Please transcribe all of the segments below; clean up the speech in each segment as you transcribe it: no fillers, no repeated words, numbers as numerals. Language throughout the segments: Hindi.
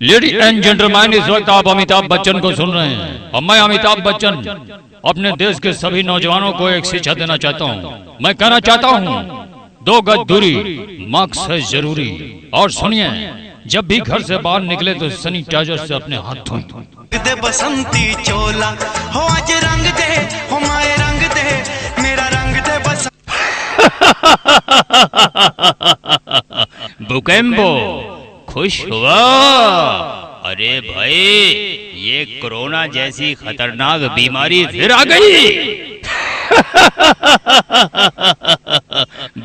लेडी एंड जेंटलमैन, इस वक्त आप अमिताभ बच्चन को सुन रहे हैं और मैं अमिताभ बच्चन अपने देश के सभी नौजवानों को एक शिक्षा देना चाहता हूँ। मैं कहना चाहता हूँ 2 गज दूरी, मास्क है जरूरी। और सुनिए, जब भी घर से बाहर निकले तो सैनिटाइजर से अपने हाथ धोएं। दे बसंती चोला हो आज रंग दे, हो माए रंग दे, मेरा रंग दे बसंती। बुकेम्बो खुश हुआ? अरे भाई, ये कोरोना जैसी खतरनाक बीमारी फिर आ गई।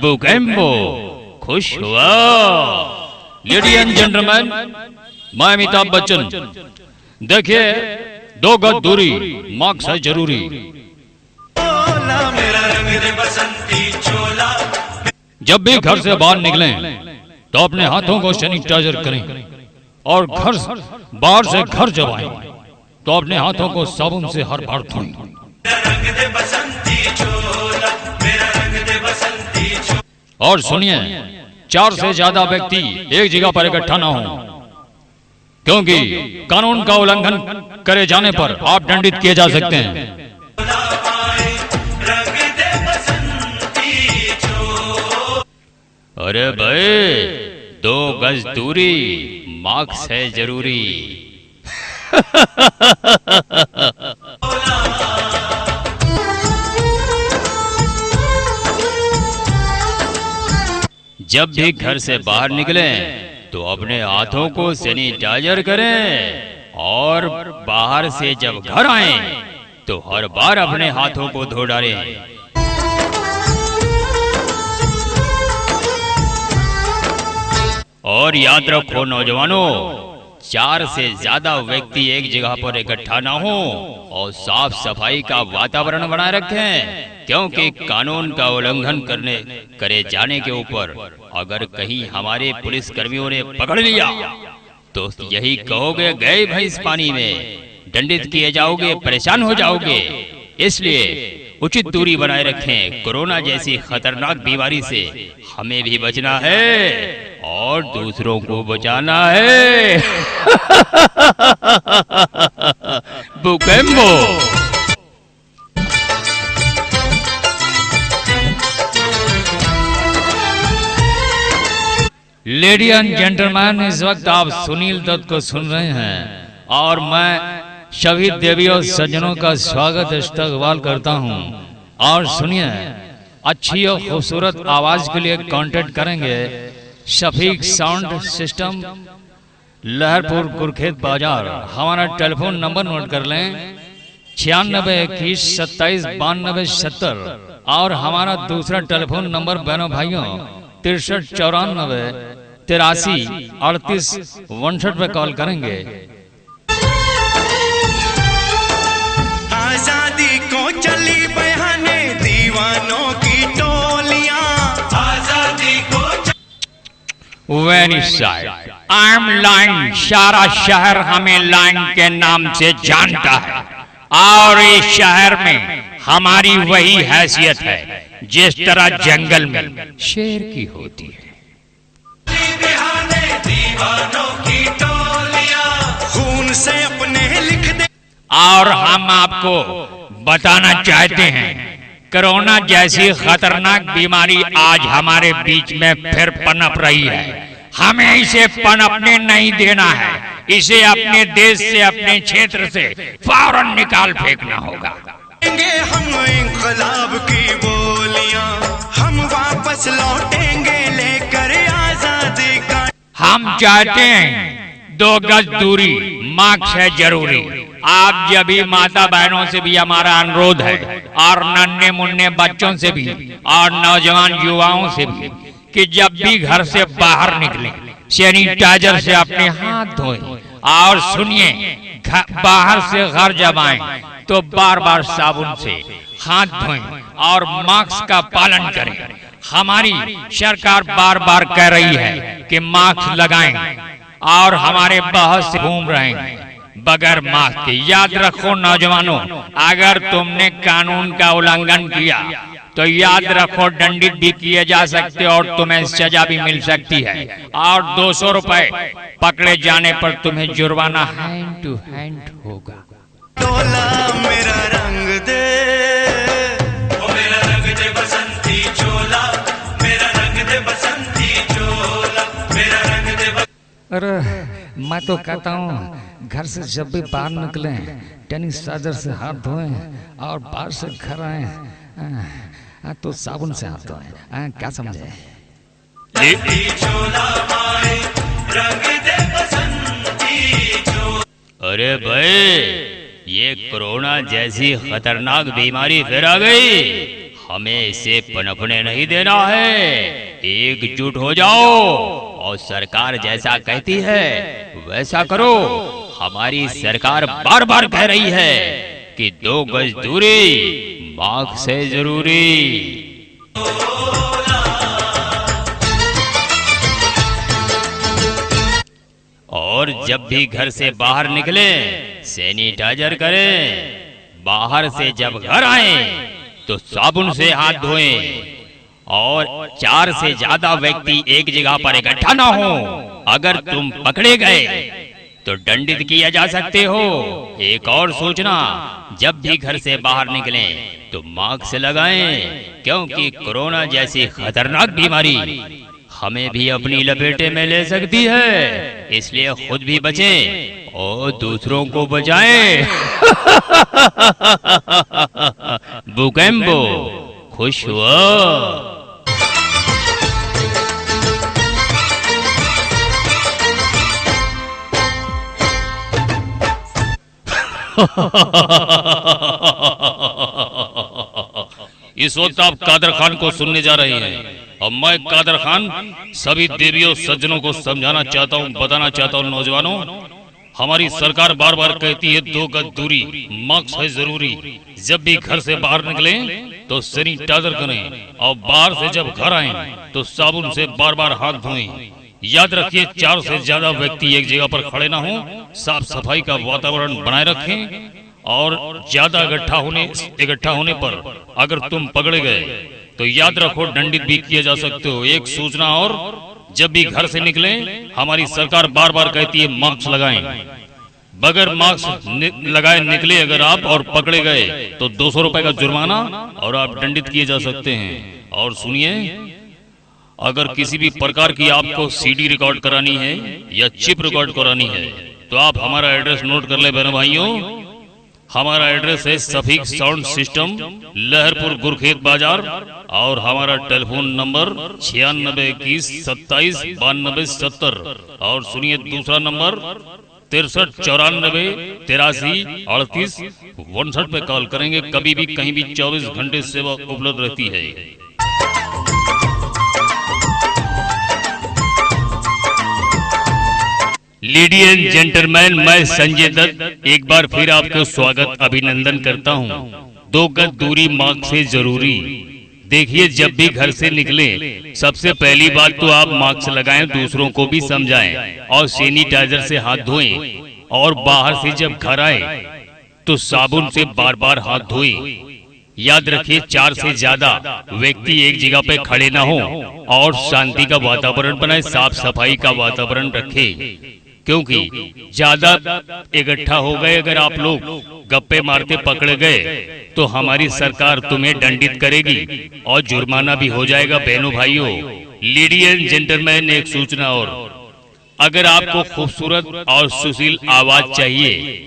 बुकेम्बो खुश हुआ? लेडी एंड जेंटलमैन, मैं अमिताभ बच्चन, देखिए 2 गज दूरी, मास्क है जरूरी। मेरा रंग दे बसंती चोला। जब भी घर से बाहर निकलें तो अपने हाथों को सैनिटाइजर करें और बाहर से घर जब आए तो अपने हाथों को साबुन से हर बार धोएं। और सुनिए, 4 से ज्यादा व्यक्ति एक जगह पर इकट्ठा ना हो, क्योंकि कानून का उल्लंघन करे जाने पर आप दंडित किए जा सकते हैं। अरे भाई, 2 गज दूरी, मास्क है जरूरी। जब भी घर से बाहर निकलें तो अपने हाथों को सैनिटाइजर करें और बाहर से जब घर आएं तो हर बार अपने हाथों को धो डालें। और याद रखो नौजवानों, 4 से ज्यादा व्यक्ति एक जगह पर इकट्ठा ना हो और साफ सफाई का वातावरण बनाए रखें, क्योंकि कानून का उल्लंघन करे जाने के ऊपर अगर कहीं हमारे पुलिस कर्मियों ने पकड़ लिया तो यही कहोगे गए भैंस पानी में, दंडित किए जाओगे, परेशान हो जाओगे। इसलिए उचित दूरी बनाए रखें। कोरोना जैसी खतरनाक बीमारी से हमें भी बचना है और दूसरों को बचाना है। बुकेम्बो। लेडी एंड जेंटलमैन, इस वक्त आप सुनील दत्त को सुन रहे हैं और मैं सभी देवी और सज्जनों का स्वागत इस्तकबाल करता हूं। और सुनिए, अच्छी और खूबसूरत आवाज के लिए कांटेक्ट करेंगे शफीक साउंड सिस्टम, लहरपुर कुरखेत बाजार। हमारा टेलीफोन नंबर नोट कर लें 96 21 27 92 70। और हमारा दूसरा टेलीफोन नंबर बहनों भाइयों 63 94 83 38 59 पे कॉल करेंगे। आजादी को चली बहाने दीवानों की टोलियां, आजादी को very sad, I am line. सारा शहर हमें लाइन के नाम से जानता है और इस शहर में हमारी वही हैसियत है जिस तरह जंगल में शेर की होती है। दीवानों की टोलियां खून से अपने लिख दे। और हम आपको बताना चाहते हैं, कोरोना जैसी खतरनाक बीमारी आज हमारे बीच में फिर पनप रही है। हमें इसे पनपने नहीं देना है। इसे अपने देश से, अपने क्षेत्र से फौरन निकाल फेंकना होगा। हम इंकलाब की बोलियां, हम वापस लौटेंगे लेकर आजादी का। हम चाहते हैं 2 गज दूरी, मास्क है जरूरी। आप जब भी माता बहनों से भी हमारा अनुरोध है और नन्हे मुन्ने बच्चों से भी और नौजवान युवाओं से भी कि जब भी घर से बाहर निकले सैनिटाइजर से अपने हाथ धोएं। और सुनिए, बाहर से घर जब आए तो बार बार साबुन से हाथ धोएं और मास्क का पालन करें। हमारी सरकार बार बार कह रही है कि मास्क लगाएं और हमारे बहुत से घूम रहे हैं बगैर मास्क के। याद रखो नौजवानों, अगर तुमने कानून का उल्लंघन किया तो याद रखो दंडित भी किए जा सकते और तुम्हें सजा भी मिल सकती है, और 200 रुपए पकड़े जाने पर तुम्हें जुर्माना हैंड टू हैंड होगा। तोला मेरा रंग दे, ओ मेरा रंग दे बसंती चोला, मेरा रंग दे बसंती चोला, मेरा रंग दे अरे मैं तो कहता हूँ घर से जब भी बाहर निकले टेनिस चार्जर से हाथ धोएं और बाहर से घर आए तो साबुन से हाथ धोएं। क्या समझे? चोला माए रंग दे बसंती चोला। अरे भाई, ये कोरोना जैसी खतरनाक बीमारी फिर आ गई, हमें इसे पनपने नहीं देना है। एकजुट हो जाओ और सरकार जैसा कहती है वैसा करो। हमारी सरकार बार बार कह रही है कि 2 गज दूरी, मास्क से जरूरी। और जब भी घर से बाहर निकले सैनिटाइजर करें। बाहर से जब घर आए तो साबुन से हाथ धोएं। और 4 से ज्यादा व्यक्ति एक जगह पर इकट्ठा ना हो। अगर तुम पकड़े गए तो दंडित किया जा सकते हो। एक और सूचना, जब भी घर से बाहर निकलें तो मास्क लगाएं, क्योंकि कोरोना जैसी खतरनाक बीमारी हमें भी अपनी लपेटे में ले सकती है। इसलिए खुद भी बचें और दूसरों को बचाएं। बुकेम्बो, खुश हुआ। इस वक्त आप कादर खान को सुनने जा रहे हैं और मैं कादर खान सभी देवियों सज्जनों को समझाना चाहता हूँ, बताना चाहता हूँ। नौजवानों, हमारी सरकार बार बार कहती है 2 गज दूरी, मास्क है जरूरी। जब भी घर से बाहर निकले तो सैनिटाइजर करें और बाहर से जब घर आए तो साबुन से बार बार हाथ धोएं। याद रखिए 4 से ज्यादा व्यक्ति एक जगह पर खड़े ना हो। साफ सफाई का वातावरण बनाए रखें और ज्यादा इकट्ठा होने पर अगर तुम पकड़े गए तो याद रखो दंडित भी किए जा सकते हो। एक सूचना और, जब भी घर से निकले हमारी सरकार बार बार कहती है मास्क लगाएं। बगैर मास्क लगाए निकले अगर आप और पकड़े गए तो 200 रुपए का जुर्माना और आप दंडित किए जा सकते हैं। और सुनिए, अगर किसी भी प्रकार की आपको सीडी रिकॉर्ड करानी है या चिप रिकॉर्ड करानी है तो आप हमारा एड्रेस नोट कर ले बहनों भाइयों। हमारा एड्रेस है सफीक साउंड सिस्टम, लहरपुर गुरखेत बाजार, और हमारा टेलीफोन नंबर 9621 27 92 70। और सुनिए दूसरा नंबर 63 94 83 38 59 पे कॉल करेंगे। कभी भी कहीं भी 24 घंटे सेवा उपलब्ध रहती है। लेडीज एंड जेंटलमैन, मैं संजय दत्त एक बार फिर आपको स्वागत अभिनंदन करता हूं। 2 गज दूरी, मास्क से जरूरी। देखिए, जब भी घर से निकले सबसे पहली बात तो आप मास्क लगाएं, दूसरों को भी समझाएं और सैनिटाइजर से हाथ धोएं। और बाहर से जब घर आए तो साबुन से बार बार हाथ धोएं। याद रखिए 4 से ज्यादा व्यक्ति एक जगह पे खड़े ना हो और शांति का वातावरण बनाए, साफ सफाई का वातावरण रखें। क्योंकि ज्यादा इकट्ठा हो गए अगर आप लोग गप्पे मारते पकड़े गए तो हमारी सरकार तुम्हें दंडित करेगी और जुर्माना भी हो जाएगा। बहनों भाइयों, लेडीज एंड जेंटलमैन, एक सूचना और, अगर आपको खूबसूरत और सुशील आवाज चाहिए,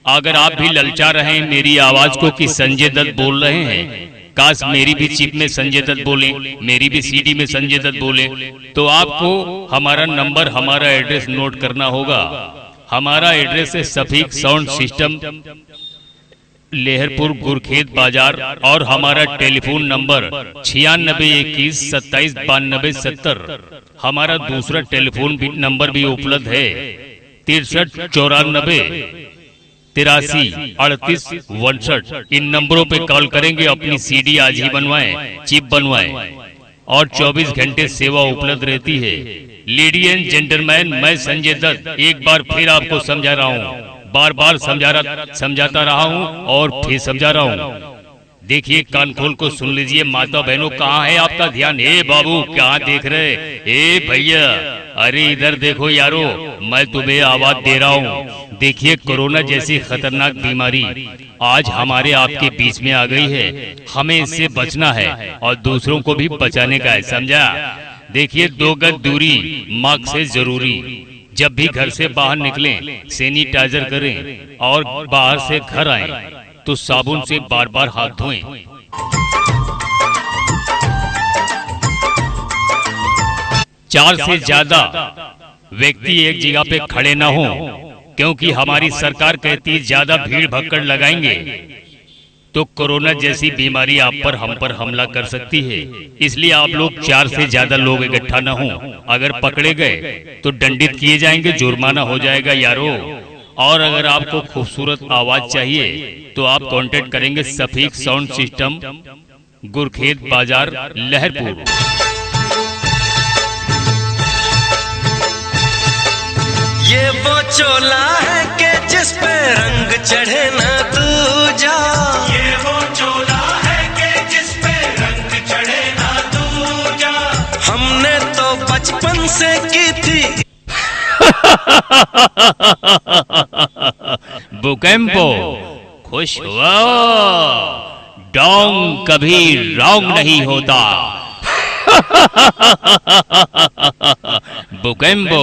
अगर आप भी ललचा रहे हैं मेरी आवाज को कि संजय दत्त बोल रहे हैं, काश मेरी भी चिप में संजय दत्त बोले, मेरी भी सीडी में संजय दत्त बोले, तो आपको हमारा नंबर, हमारा एड्रेस नोट करना होगा। हमारा एड्रेस है सफीक साउंड सिस्टम, लेहरपुर गुरखेत बाजार, और हमारा टेलीफोन नंबर 9621 27 92 70। हमारा दूसरा टेलीफोन नंबर भी उपलब्ध है 63 94 83 38 59। इन नंबरों पे कॉल करेंगे, अपनी सीडी आज ही बनवाएं, चिप बनवाएं, और 24 घंटे सेवा उपलब्ध रहती है। लेडीज एंड जेंटलमैन, मैं संजय दत्त एक बार फिर आपको समझा रहा हूँ, बार बार समझाता रहा हूँ और फिर समझा रहा हूँ। देखिए कान खोल को सुन लीजिए माता बहनों, कहाँ है आपका ध्यान? हे बाबू कहाँ देख रहे? हे भैया, अरे इधर देखो यारो, मैं तुम्हें आवाज दे रहा हूँ। देखिए कोरोना जैसी खतरनाक बीमारी आज हमारे आपके बीच में आ गई है। हमें इससे बचना है और दूसरों को भी बचाने का है, समझा? देखिए 2 गज दूरी, मास्क से जरूरी। जब भी घर से बाहर निकलें सैनिटाइजर करें और बाहर से घर आएं तो साबुन से बार बार हाथ धोएं। चार से ज्यादा व्यक्ति एक जगह पे खड़े न हो, क्योंकि हमारी सरकार कहती ज्यादा भीड़ भक्कड़ लगाएंगे तो कोरोना जैसी बीमारी आप पर हम पर हमला कर सकती है। इसलिए आप लोग 4 से ज्यादा लोग इकट्ठा न हो। अगर पकड़े गए तो दंडित किए जाएंगे, जुर्माना हो जाएगा यारो। और अगर आपको खूबसूरत आवाज चाहिए तो आप कांटेक्ट करेंगे सफीक साउंड सिस्टम, गुरखेत बाजार, लहरपुर। ये वो चोला है कि जिस पे रंग चढ़े ना दूजा। ये वो चोला है कि जिस पे रंग चढ़े ना दूजा। हमने तो बचपन से की थी बुकेम्पो, खुश हुआ, डोंग कभी रॉन्ग नहीं होता। बुकेम्पो,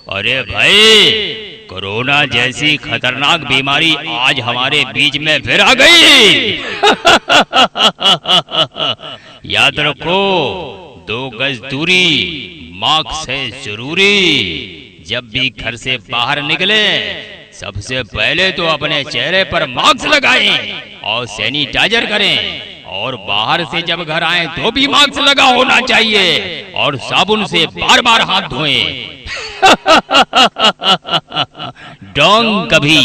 अरे भाई कोरोना जैसी खतरनाक बीमारी आज हमारे बीच में फिर आ गई। याद रखो 2 गज दूरी, मास्क है जरूरी। जब भी घर से बाहर निकले सबसे पहले तो अपने चेहरे पर मास्क लगाएं और सैनिटाइजर करें, और बाहर से जब घर आए तो भी मास्क लगा होना चाहिए और साबुन से बार बार हाथ धोएं। डोंग कभी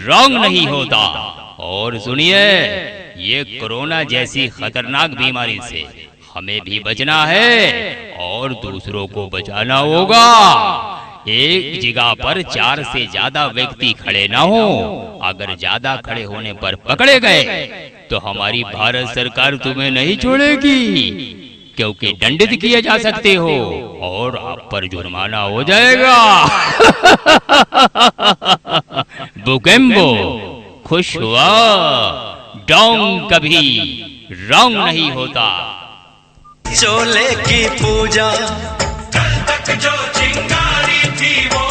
रॉन्ग नहीं होता। और सुनिए, ये कोरोना जैसी खतरनाक बीमारी से हमें भी बचना है और दूसरों को बचाना होगा। एक जगह पर 4 से ज्यादा व्यक्ति खड़े ना हो। अगर ज्यादा खड़े होने पर पकड़े गए तो हमारी भारत सरकार तुम्हें नहीं छोड़ेगी, क्योंकि दंडित किए जा सकते हो और आप पर जुर्माना हो जाएगा। बुकेम्बो, खुश हुआ, डोंग कभी रॉन्ग नहीं होता। चोले की पूजा कल तक जो चिंगारी थी वो